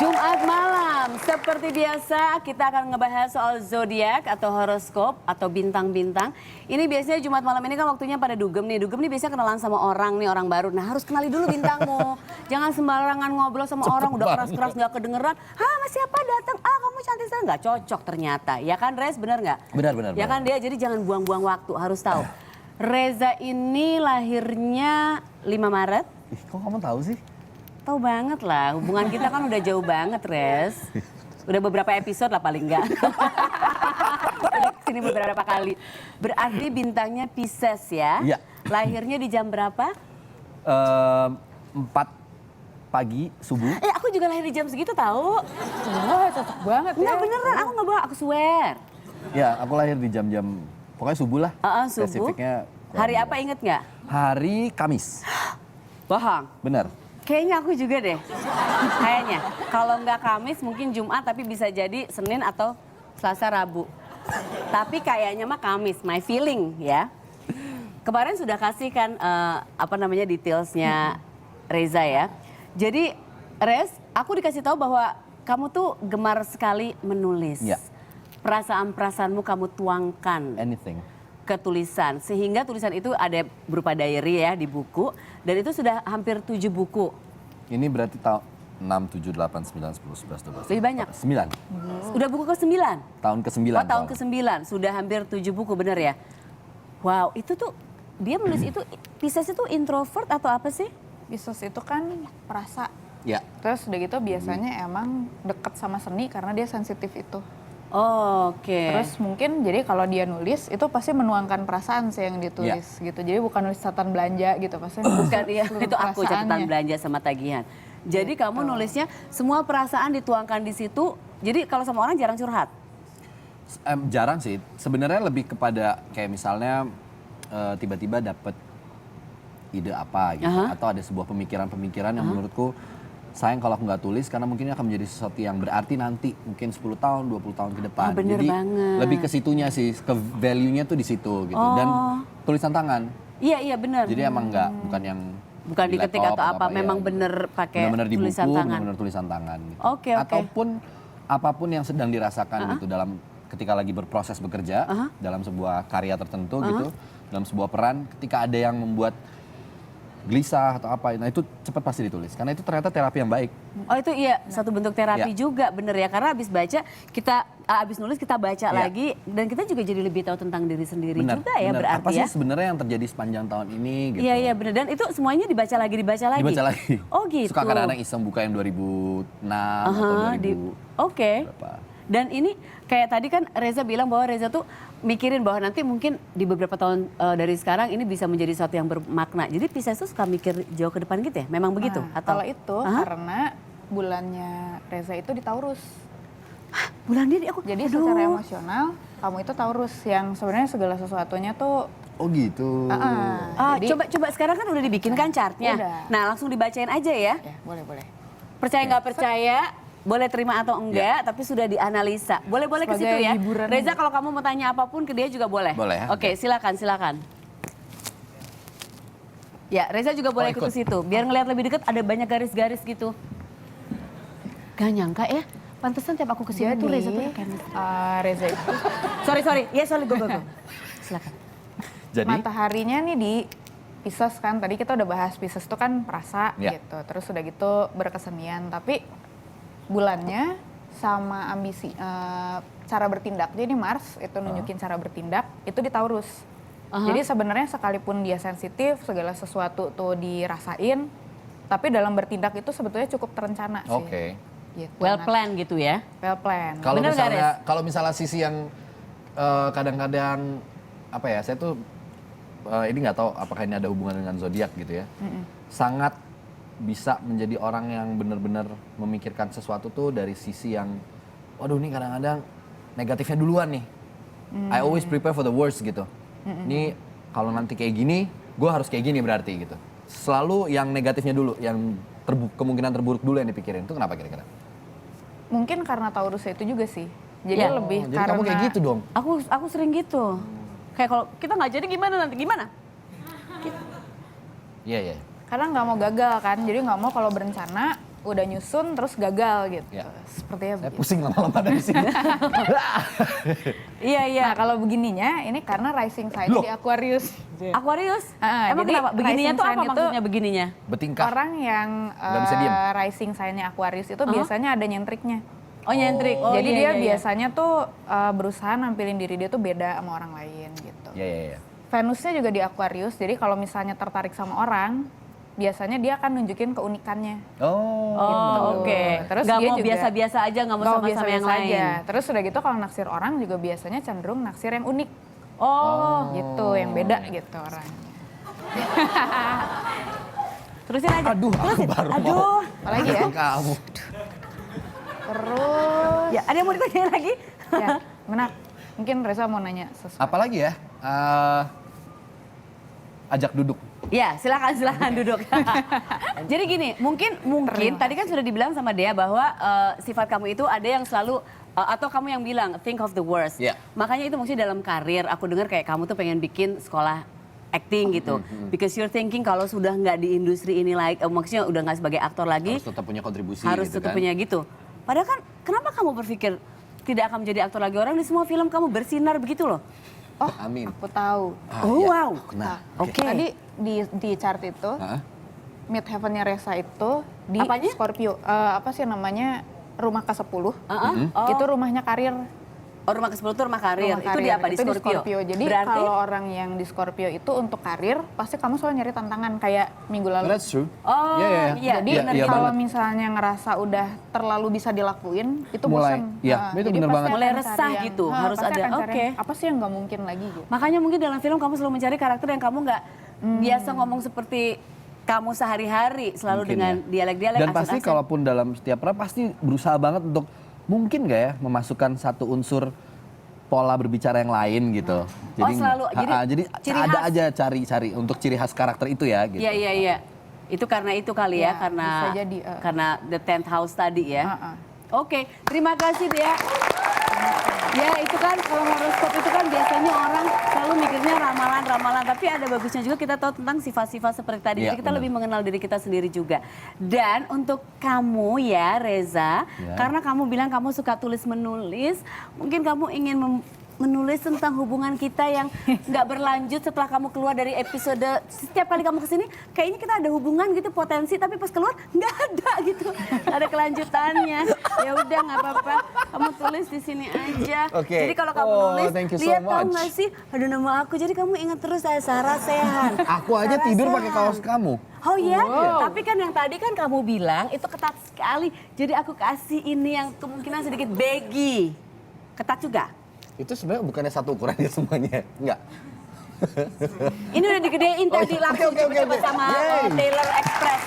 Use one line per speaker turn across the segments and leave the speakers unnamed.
Jumat malam, seperti biasa kita akan ngebahas soal zodiak atau horoskop atau bintang-bintang. Ini biasanya Jumat malam ini kan waktunya pada dugem nih. Dugem nih biasanya kenalan sama orang nih, orang baru. Nah harus kenali dulu bintangmu. Jangan sembarangan ngobrol sama orang udah keras-keras gak kedengeran. Hah mas siapa datang? Ah kamu cantik sekali. Gak cocok ternyata. Ya kan Rez, bener gak?
Benar.
Ya kan dia, jadi jangan buang-buang waktu, harus tahu. Reza ini lahirnya 5 Maret.
Ih, kok kamu tahu sih?
Tahu banget lah, hubungan kita kan udah jauh banget, Res. Udah beberapa episode lah paling enggak. Udah kesini beberapa kali. Berarti bintangnya Pisces ya?
Iya.
Lahirnya di jam berapa?
4 pagi, subuh.
Aku juga lahir di jam segitu tahu.
Wah, cocok banget ya.
Enggak beneran, aku nggak bohong, aku swear.
Ya, aku lahir di jam-jam, pokoknya subuh lah.
Subuh.
Spesifiknya.
Hari apa inget nggak?
Hari Kamis.
Bohong.
Benar.
Kayaknya aku juga deh. Kayaknya. Kalau nggak Kamis mungkin Jumat, tapi bisa jadi Senin atau Selasa Rabu. Tapi kayaknya mah Kamis, my feeling ya. Kemarin sudah kasih kan detailsnya Reza ya. Jadi Rez, aku dikasih tahu bahwa kamu tuh gemar sekali menulis.
Ya.
Perasaan-perasaanmu kamu tuangkan
Anything.
ke tulisan, sehingga tulisan itu ada berupa diary ya di buku, dan itu sudah hampir 7 buku.
Ini berarti tahun 6, 7, 8, 9, 10, 11, 12.
Lebih banyak?
9.
Udah buku ke-9?
Tahun ke-9.
Oh tahun ke-9, sudah hampir 7 buku, bener ya? Wow, itu tuh, dia menulis itu, Pisces itu introvert atau apa sih?
Pisces itu kan perasa.
Ya.
Terus udah gitu biasanya emang deket sama seni karena dia sensitif itu.
Oh, oke.
Terus mungkin jadi kalau dia nulis itu pasti menuangkan perasaan sih yang ditulis gitu. Jadi bukan nulis catatan belanja gitu, pasti
Bukan ya,
seluruh
itu aku catatan
perasaannya.
belanja sama tagihan. Jadi kamu nulisnya semua perasaan dituangkan di situ. Jadi kalau sama orang jarang curhat.
Jarang sih. Sebenarnya lebih kepada kayak misalnya tiba-tiba dapet ide apa gitu. Atau ada sebuah pemikiran-pemikiran yang menurutku sayang kalau aku nggak tulis karena mungkin ini akan menjadi sesuatu yang berarti nanti mungkin 10 tahun, 20 tahun ke depan.
Bener
Jadi
banget.
lebih ke situnya sih, ke value-nya tuh di situ gitu. Dan tulisan tangan.
Iya bener.
Jadi emang bukan yang
Bukan
di
diketik
laptop
atau apa, memang
ya,
bener
gitu.
pakai
Bener-bener di
tulisan
buku,
tangan.
bener-bener tulisan tangan gitu.
Oke.
Ataupun apapun yang sedang dirasakan gitu dalam ketika lagi berproses bekerja dalam sebuah karya tertentu gitu, dalam sebuah peran, ketika ada yang membuat gelisah atau apa, nah itu cepat pasti ditulis karena itu ternyata terapi yang baik.
Oh itu iya, satu bentuk terapi
Ya.
juga, bener ya. Karena abis baca, abis nulis kita baca lagi, dan kita juga jadi lebih tahu tentang diri sendiri juga ya berarti
Apa
ya.
sih sebenarnya yang terjadi sepanjang tahun ini gitu.
Iya bener, dan itu semuanya dibaca lagi.
Dibaca lagi.
Oh gitu.
Suka kadang-kadang iseng buka yang 2006 atau 2000
Oke.
berapa.
Dan ini kayak tadi kan Reza bilang bahwa Reza tuh mikirin bahwa nanti mungkin di beberapa tahun dari sekarang ini bisa menjadi sesuatu yang bermakna. Jadi Pisces tuh suka mikir jauh ke depan gitu ya? Memang begitu?
Nah,
Atau
kalau itu karena bulannya Reza itu di Taurus.
bulan dia aku
Jadi secara emosional kamu itu Taurus yang sebenarnya segala sesuatunya tuh
Oh gitu.
jadi
coba sekarang kan udah dibikinkan chartnya.
udah.
Nah langsung dibacain aja ya.
ya boleh.
Percaya nggak percaya, boleh terima atau enggak, tapi sudah dianalisa. Boleh ke situ
Sebagai
ya.
hiburan
Reza
aja.
kalau kamu mau tanya apapun ke dia juga boleh.
Boleh ya.
Oke, silakan. Ya, Reza juga boleh ikut ke situ. Biar ngelihat lebih dekat ada banyak garis-garis gitu. Gak nyangka ya. Pantesan tiap aku ke sini tuh Reza tuh kayak
Reza itu
Sorry. Ya, sorry, go. Silakan.
Jadi
mataharinya nih di Pisces kan. Tadi kita udah bahas Pisces itu kan perasa
Ya.
gitu. Terus udah gitu berkesenian. Tapi bulannya sama ambisi, cara bertindak. Jadi Mars itu nunjukin cara bertindak, itu di Taurus. Jadi sebenarnya sekalipun dia sensitif, segala sesuatu tuh dirasain, tapi dalam bertindak itu sebetulnya cukup terencana sih.
Oke.
Gitu.
Well
Nah,
plan gitu ya.
well plan.
Kalau
Bener nggak,
misalnya sisi yang kadang-kadang apa ya, saya tuh ini nggak tahu apakah ini ada hubungan dengan zodiak gitu ya. Sangat bisa menjadi orang yang benar-benar memikirkan sesuatu tuh dari sisi yang, waduh ini kadang-kadang negatifnya duluan nih. I always prepare for the worst gitu. Ini kalau nanti kayak gini, gue harus kayak gini berarti gitu. Selalu yang negatifnya dulu, yang kemungkinan terburuk dulu yang dipikirin. Itu kenapa kira-kira?
Mungkin karena Taurus itu juga sih. Jadi
Ya.
lebih
Jadi
karena
kamu kayak gitu dong?
Aku sering gitu. Kayak kalau kita nggak jadi gimana nanti? Gimana?
Iya.
karena nggak mau gagal kan, jadi nggak mau kalau berencana udah nyusun terus gagal gitu.
Ya.
Sepertinya
Saya
begitu.
pusing lama-lama dari sini.
Iya, iya.
Nah kalau begininya ini karena rising sign
Loh.
di Aquarius.
Aquarius? Emang
jadi
kenapa? Begininya
rising
tuh
sign
apa
itu
maksudnya begininya?
Bertingkah.
Orang yang
Nggak bisa diem.
rising sign-nya Aquarius itu biasanya ada nyentriknya.
Oh nyentrik. Oh,
Jadi
iya,
dia
iya, iya.
biasanya tuh berusaha nampilin diri dia tuh beda sama orang lain gitu.
Iya, iya, iya.
Venusnya juga di Aquarius, jadi kalau misalnya tertarik sama orang, biasanya dia akan nunjukin keunikannya.
Oh.
Oh, oke.
Terus
Nggak
dia
mau
juga-
biasa-biasa aja, nggak mau
Nggak
sama-sama yang
biasa-biasa
lain.
aja. Terus udah gitu kalau naksir orang juga biasanya cenderung naksir yang unik.
Oh,
Gitu, yang beda gitu orangnya.
terusin aja.
Aduh, aku baru mau.
Aduh.
Apalagi ya?
Kamu.
Terus,
Ya, ada yang mau ditanyain lagi?
ya, menak. Mungkin Reza mau nanya sesuatu.
Apalagi ya? Ajak duduk.
Ya, silakan duduk. Jadi gini, mungkin tadi kan sudah dibilang sama Dea bahwa sifat kamu itu ada yang selalu atau kamu yang bilang think of the worst.
Iya.
Makanya itu maksudnya dalam karir aku dengar kayak kamu tuh pengen bikin sekolah acting gitu. Because you're thinking kalau sudah nggak di industri ini lagi, maksudnya udah nggak sebagai aktor lagi,
Harus tetap punya kontribusi
harus
gitu
tetap
kan.
punya gitu. Padahal kan kenapa kamu berpikir tidak akan menjadi aktor lagi, orang di semua film kamu bersinar begitu loh.
Oh,
Amin.
aku tahu.
Oh,
ya.
wow.
Nah,
Oke.
Tadi di chart itu,
Hah?
mid heaven-nya Reza itu di
Apanya?
Scorpio. Apa sih namanya? Rumah ke-10.
Oh.
Itu rumahnya karir.
Oh, rumah ke-10 itu rumah karir.
Rumah
Itu di
karir.
apa? Di
Itu
Scorpio.
Jadi
berarti
kalau orang yang di Scorpio itu untuk karir, pasti kamu selalu nyari tantangan kayak minggu lalu.
That's true.
Oh,
Iya,
iya.
Jadi
Iya, iya
kalau
banget.
misalnya ngerasa udah terlalu bisa dilakuin, itu
Mulai,
bosan.
iya, itu
jadi
bener
pasti
banget.
akan
Mulai
cari
resah
yang-
gitu, harus
pasti
ada,
akan cari
oke.
yang, apa sih yang nggak mungkin lagi gitu.
makanya mungkin dalam film kamu selalu mencari karakter yang kamu nggak biasa ngomong seperti kamu sehari-hari, selalu
Mungkin
dengan
ya.
dialek-dialek.
Dan pasti
aksen-aksen.
kalaupun dalam setiap peran pasti berusaha banget untuk mungkin nggak ya memasukkan satu unsur pola berbicara yang lain gitu.
selalu.
Jadi
Ciri
ada
khas.
aja cari untuk ciri khas karakter itu ya gitu.
Iya, iya, iya. Itu karena itu kali ya,
Ya, bisa jadi,
karena the 10th house tadi ya. Oke, terima kasih Dea. Ya itu kan kalau horoskop itu kan biasanya orang selalu mikirnya ramalan-ramalan, tapi ada bagusnya juga kita tahu tentang sifat-sifat seperti tadi.
Iya,
Jadi kita
benar.
lebih mengenal diri kita sendiri juga. Dan untuk kamu ya Reza,
Ya.
karena kamu bilang kamu suka tulis-menulis, mungkin kamu ingin menulis tentang hubungan kita yang nggak berlanjut setelah kamu keluar dari episode. Setiap kali kamu kesini kayaknya kita ada hubungan gitu, potensi, tapi pas keluar nggak ada gitu, nggak ada kelanjutannya. Ya udah nggak apa-apa, kamu tulis di sini aja.
Oke.
Jadi kalau kamu
Oh,
nulis,
thank you so
lihat tahu
much.
nggak sih ada nama aku, jadi kamu ingat terus saya Sarah Sehan.
Aku aja
Sarah
tidur
Sehan.
pakai kaos kamu.
Oh ya, tapi kan yang tadi kan kamu bilang itu ketat sekali. Jadi aku kasih ini yang kemungkinan sedikit baggy. Ketat juga.
Itu sebenarnya bukannya satu ukuran ya semuanya. Enggak.
Ini udah digedein
Oh,
tadi
iya.
langsung
Oke,
coba sama
Yay.
Taylor Express.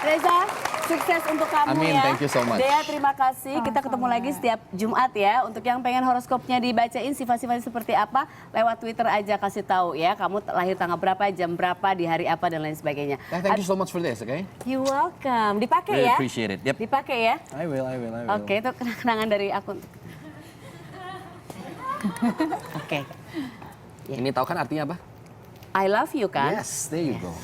Reza, sukses untuk kamu
Amin,
ya.
thank you so much.
Dea, terima kasih. Kita ketemu lagi setiap Jumat ya. Untuk yang pengen horoskopnya dibacain sifat-sifatnya seperti apa, lewat Twitter aja kasih tahu ya. Kamu lahir tanggal berapa, jam berapa, di hari apa dan lain sebagainya.
Thank you so much for this, okay?
You welcome. Dipakai
Really
ya?
appreciate it. Yep.
Dipakai ya?
I will.
Oke, itu kenangan dari aku. Oke.
Ini tahu kan artinya apa?
I love you kan?
Yes, there you go.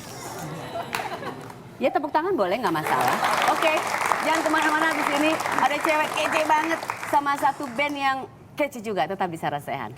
Ya tepuk tangan boleh, nggak masalah. Oke, jangan kemana-mana, abis ini ada cewek kece banget sama satu band yang kece juga, tetap di Sarah Sehan.